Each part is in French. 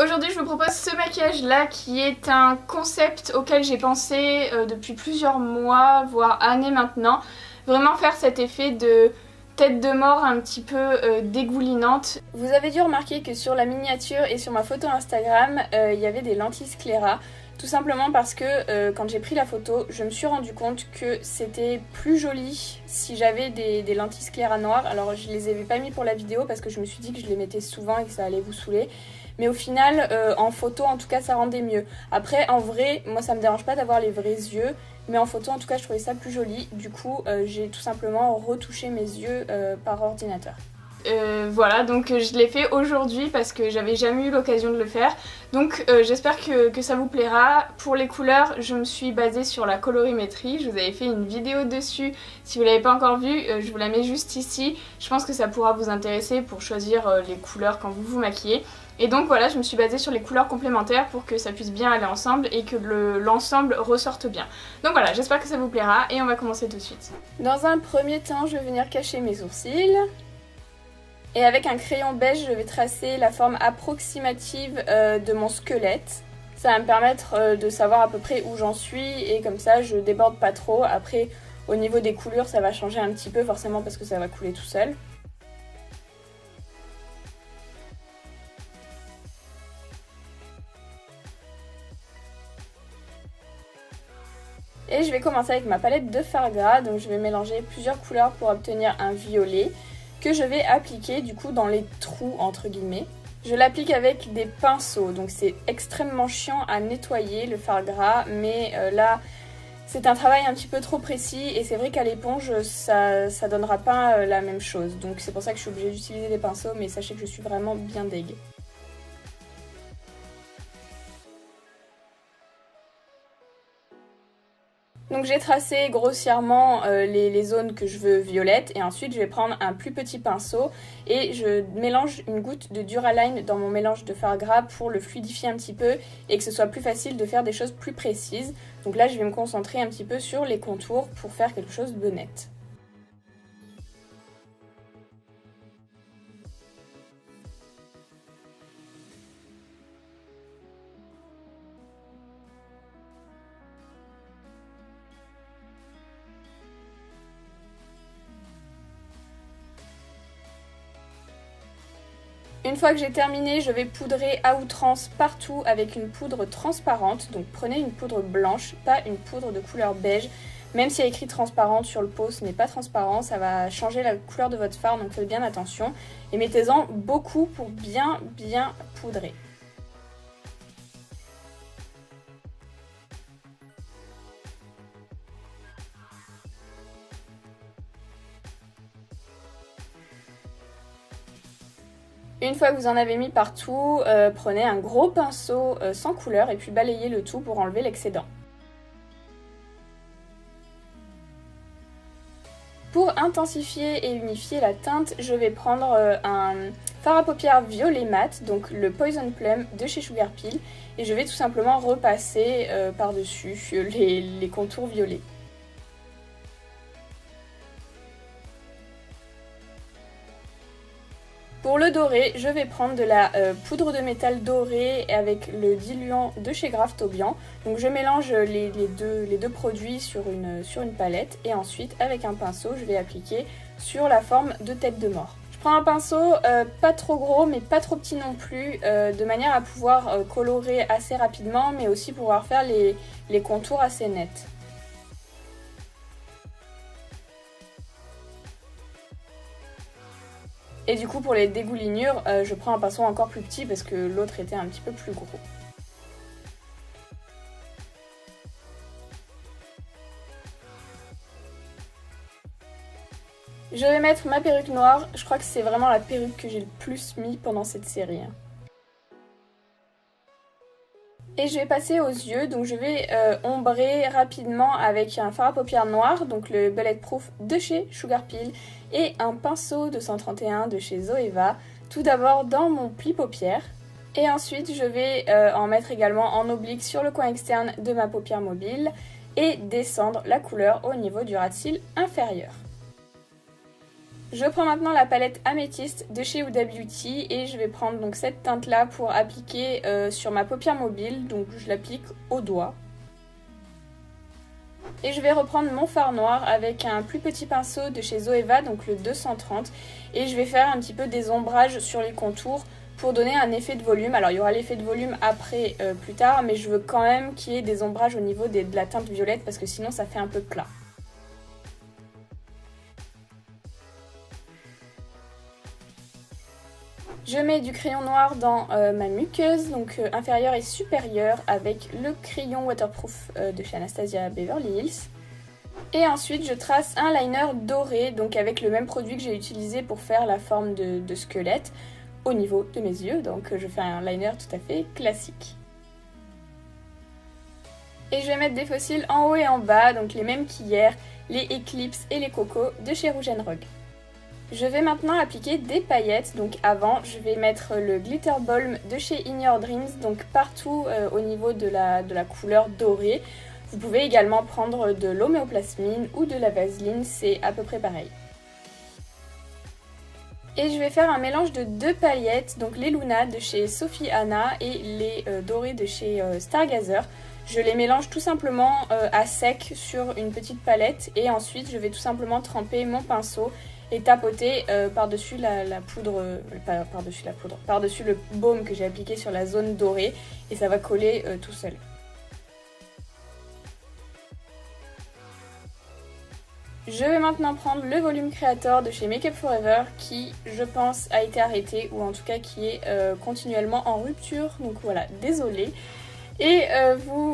Aujourd'hui je vous propose ce maquillage là qui est un concept auquel j'ai pensé depuis plusieurs mois, voire années maintenant. Vraiment faire cet effet de tête de mort un petit peu dégoulinante. Vous avez dû remarquer que sur la miniature et sur ma photo Instagram, il y avait des lentilles scléra. Tout simplement parce que quand j'ai pris la photo, je me suis rendu compte que c'était plus joli si j'avais des lentilles scléra noires. Alors je les avais pas mis pour la vidéo parce que je me suis dit que je les mettais souvent et que ça allait vous saouler. Mais au final, en photo en tout cas ça rendait mieux. Après en vrai, moi ça me dérange pas d'avoir les vrais yeux. Mais en photo en tout cas je trouvais ça plus joli. Du coup j'ai tout simplement retouché mes yeux par ordinateur. Voilà, donc je l'ai fait aujourd'hui parce que j'avais jamais eu l'occasion de le faire. Donc j'espère que ça vous plaira. Pour les couleurs, je me suis basée sur la colorimétrie. Je vous avais fait une vidéo dessus. Si vous l'avez pas encore vue, je vous la mets juste ici. Je pense que ça pourra vous intéresser pour choisir les couleurs quand vous vous maquillez. Et donc voilà, je me suis basée sur les couleurs complémentaires pour que ça puisse bien aller ensemble et que l'ensemble ressorte bien. Donc voilà, j'espère que ça vous plaira et on va commencer tout de suite. Dans un premier temps, je vais venir cacher mes sourcils. Et avec un crayon beige, je vais tracer la forme approximative de mon squelette. Ça va me permettre de savoir à peu près où j'en suis et comme ça je déborde pas trop. Après, au niveau des coulures, ça va changer un petit peu forcément parce que ça va couler tout seul. Et je vais commencer avec ma palette de fard gras, donc je vais mélanger plusieurs couleurs pour obtenir un violet que je vais appliquer du coup dans les trous entre guillemets. Je l'applique avec des pinceaux, donc c'est extrêmement chiant à nettoyer le fard gras, mais là c'est un travail un petit peu trop précis et c'est vrai qu'à l'éponge ça donnera pas la même chose. Donc c'est pour ça que je suis obligée d'utiliser des pinceaux, mais sachez que je suis vraiment bien deg. Donc j'ai tracé grossièrement les zones que je veux violettes et ensuite je vais prendre un plus petit pinceau et je mélange une goutte de Duraline dans mon mélange de fard gras pour le fluidifier un petit peu et que ce soit plus facile de faire des choses plus précises. Donc là je vais me concentrer un petit peu sur les contours pour faire quelque chose de net. Une fois que j'ai terminé, je vais poudrer à outrance partout avec une poudre transparente. Donc prenez une poudre blanche, pas une poudre de couleur beige. Même s'il y a écrit transparente sur le pot, ce n'est pas transparent, ça va changer la couleur de votre fard, donc faites bien attention. Et mettez-en beaucoup pour bien poudrer. Une fois que vous en avez mis partout, prenez un gros pinceau sans couleur et puis balayez le tout pour enlever l'excédent. Pour intensifier et unifier la teinte, je vais prendre un fard à paupières violet mat, donc le Poison Plum de chez Sugar Pill, et je vais tout simplement repasser par-dessus les contours violets. Pour le doré, je vais prendre de la poudre de métal dorée avec le diluant de chez Graftobian. Donc je mélange les deux produits sur une palette et ensuite avec un pinceau je vais appliquer sur la forme de tête de mort. Je prends un pinceau pas trop gros mais pas trop petit non plus, de manière à pouvoir colorer assez rapidement mais aussi pouvoir faire les contours assez nets. Et du coup pour les dégoulinures, je prends un pinceau encore plus petit parce que l'autre était un petit peu plus gros. Je vais mettre ma perruque noire, je crois que c'est vraiment la perruque que j'ai le plus mis pendant cette série. Et je vais passer aux yeux, donc je vais ombrer rapidement avec un fard à paupières noir, donc le Bulletproof de chez Sugar Pill, et un pinceau de 131 de chez Zoeva, tout d'abord dans mon pli paupière. Et ensuite je vais en mettre également en oblique sur le coin externe de ma paupière mobile et descendre la couleur au niveau du ras de cils inférieur. Je prends maintenant la palette Améthyste de chez Huda Beauty et je vais prendre donc cette teinte là pour appliquer sur ma paupière mobile, donc je l'applique au doigt. Et je vais reprendre mon fard noir avec un plus petit pinceau de chez Zoeva, donc le 230, et je vais faire un petit peu des ombrages sur les contours pour donner un effet de volume. Alors il y aura l'effet de volume après plus tard, mais je veux quand même qu'il y ait des ombrages au niveau de la teinte violette parce que sinon ça fait un peu plat. Je mets du crayon noir dans ma muqueuse, donc inférieure et supérieure, avec le crayon waterproof de chez Anastasia Beverly Hills. Et ensuite je trace un liner doré, donc avec le même produit que j'ai utilisé pour faire la forme de squelette au niveau de mes yeux, donc je fais un liner tout à fait classique. Et je vais mettre des fossiles en haut et en bas, donc les mêmes qu'hier, les Eclipse et les Coco de chez Rouge & Rogue. Je vais maintenant appliquer des paillettes, donc avant je vais mettre le Glitter Balm de chez In Your Dreams, donc partout au niveau de la couleur dorée. Vous pouvez également prendre de l'homéoplasmine ou de la vaseline, c'est à peu près pareil. Et je vais faire un mélange de deux paillettes, donc les Luna de chez Sophie Anna et les dorés de chez Stargazer. Je les mélange tout simplement à sec sur une petite palette et ensuite je vais tout simplement tremper mon pinceau et tapoter par-dessus par-dessus le baume que j'ai appliqué sur la zone dorée et ça va coller tout seul. Je vais maintenant prendre le volume Creator de chez Make Up For Ever qui, je pense, a été arrêté ou en tout cas qui est continuellement en rupture, donc voilà, désolée. Et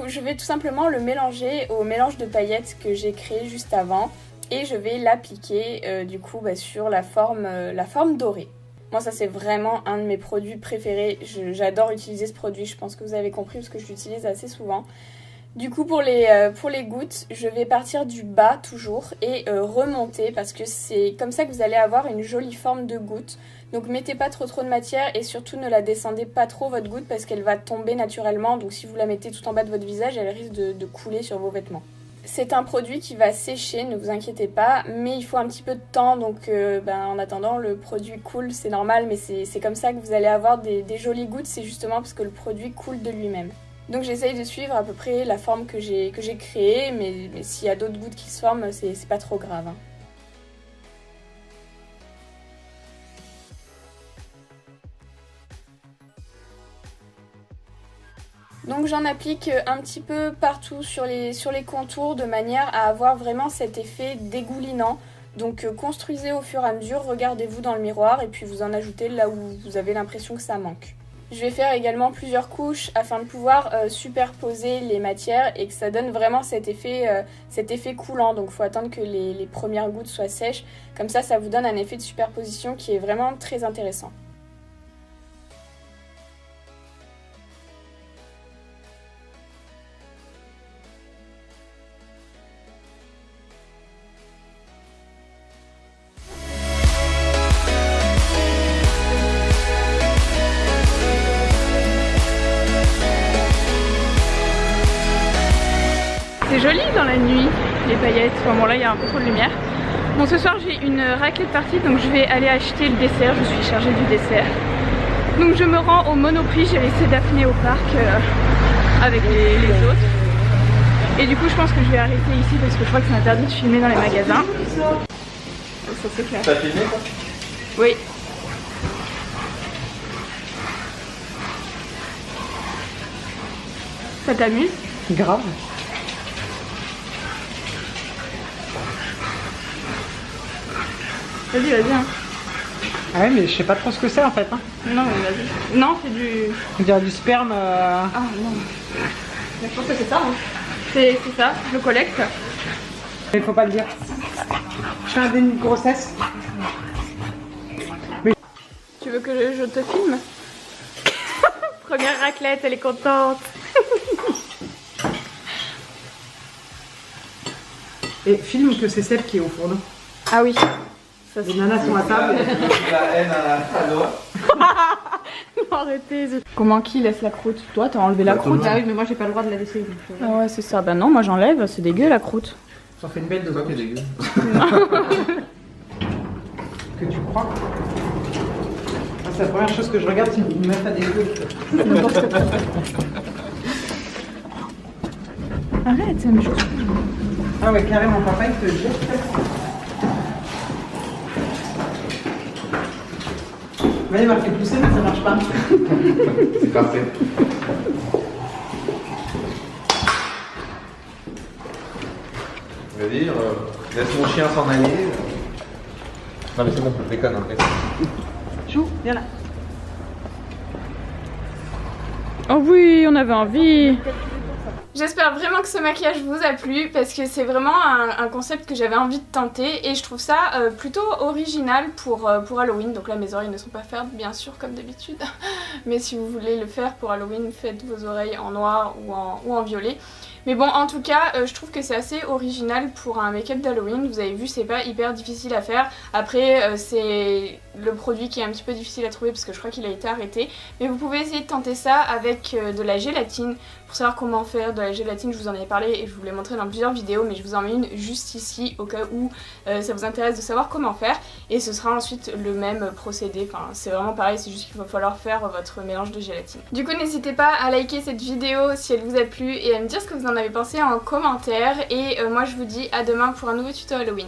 je vais tout simplement le mélanger au mélange de paillettes que j'ai créé juste avant. Et je vais l'appliquer du coup sur la forme dorée. Moi ça c'est vraiment un de mes produits préférés, j'adore utiliser ce produit, je pense que vous avez compris parce que je l'utilise assez souvent. Du coup pour les gouttes, je vais partir du bas toujours et remonter parce que c'est comme ça que vous allez avoir une jolie forme de goutte. Donc mettez pas trop de matière et surtout ne la descendez pas trop votre goutte parce qu'elle va tomber naturellement. Donc si vous la mettez tout en bas de votre visage, elle risque de couler sur vos vêtements. C'est un produit qui va sécher, ne vous inquiétez pas, mais il faut un petit peu de temps, donc en attendant le produit coule, c'est normal, mais c'est comme ça que vous allez avoir des jolies gouttes, c'est justement parce que le produit coule de lui-même. Donc j'essaye de suivre à peu près la forme que j'ai créée, mais s'il y a d'autres gouttes qui se forment, c'est pas trop grave. Hein. Donc j'en applique un petit peu partout sur les contours de manière à avoir vraiment cet effet dégoulinant. Donc construisez au fur et à mesure, regardez-vous dans le miroir et puis vous en ajoutez là où vous avez l'impression que ça manque. Je vais faire également plusieurs couches afin de pouvoir superposer les matières et que ça donne vraiment cet effet coulant. Donc il faut attendre que les premières gouttes soient sèches, comme ça vous donne un effet de superposition qui est vraiment très intéressant. C'est joli dans la nuit, les paillettes. Enfin bon là il y a un peu trop de lumière. Bon ce soir j'ai une raclette partie donc je vais aller acheter le dessert, je suis chargée du dessert. Donc je me rends au Monoprix, j'ai laissé Daphné au parc avec les autres. Et du coup je pense que je vais arrêter ici parce que je crois que c'est interdit de filmer dans les magasins. Ça c'est clair. T'as filmé quoi? Oui. Ça t'amuse? Grave. Vas-y, vas-y. Hein. Ah ouais, mais je sais pas trop ce que c'est en fait. Hein. Non, mais vas-y. Non, c'est du... On dirait du sperme. Ah non. Mais je pense que c'est ça. Hein. C'est ça, je le collecte. Il faut pas le dire. Je fais un déni de grossesse. Mais... Tu veux que je te filme? Première raclette, elle est contente. Et filme que c'est celle qui est au fourneau. Ah oui. Ça, les nanas sont à table. La haine à l'eau. Non, arrêtez. Comment qui laisse la croûte? Toi, t'as enlevé la croûte? Ah oui, mais moi j'ai pas le droit de la laisser. Ah ouais, c'est ça. Bah non, moi j'enlève, c'est dégueu la croûte. Ça fait une belle de C'est toi qui es dégueu. que tu crois. Ah, c'est la première chose que je regarde, c'est une meuf à des trucs. Arrête, ça me joue. Ah ouais, carrément, papa il te jette. Ouais, il m'a fait pousser, mais ça marche pas. C'est parfait. Je veux dire, laisse mon chien s'en aller. Non mais c'est bon, je déconne en fait. Chou, viens là. Oh oui, on avait envie. J'espère vraiment que ce maquillage vous a plu parce que c'est vraiment un concept que j'avais envie de tenter et je trouve ça plutôt original pour Halloween. Donc là mes oreilles ne sont pas fermes bien sûr comme d'habitude, mais si vous voulez le faire pour Halloween, faites vos oreilles en noir ou en violet. Mais bon, en tout cas, je trouve que c'est assez original pour un make-up d'Halloween. Vous avez vu, c'est pas hyper difficile à faire. Après, c'est le produit qui est un petit peu difficile à trouver parce que je crois qu'il a été arrêté. Mais vous pouvez essayer de tenter ça avec de la gélatine. Pour savoir comment faire de la gélatine, je vous en avais parlé et je vous l'ai montré dans plusieurs vidéos. Mais je vous en mets une juste ici au cas où ça vous intéresse de savoir comment faire. Et ce sera ensuite le même procédé. Enfin, c'est vraiment pareil, c'est juste qu'il va falloir faire votre mélange de gélatine. Du coup, n'hésitez pas à liker cette vidéo si elle vous a plu et à me dire ce que vous en avez pensé en commentaire. Et moi, je vous dis à demain pour un nouveau tuto Halloween.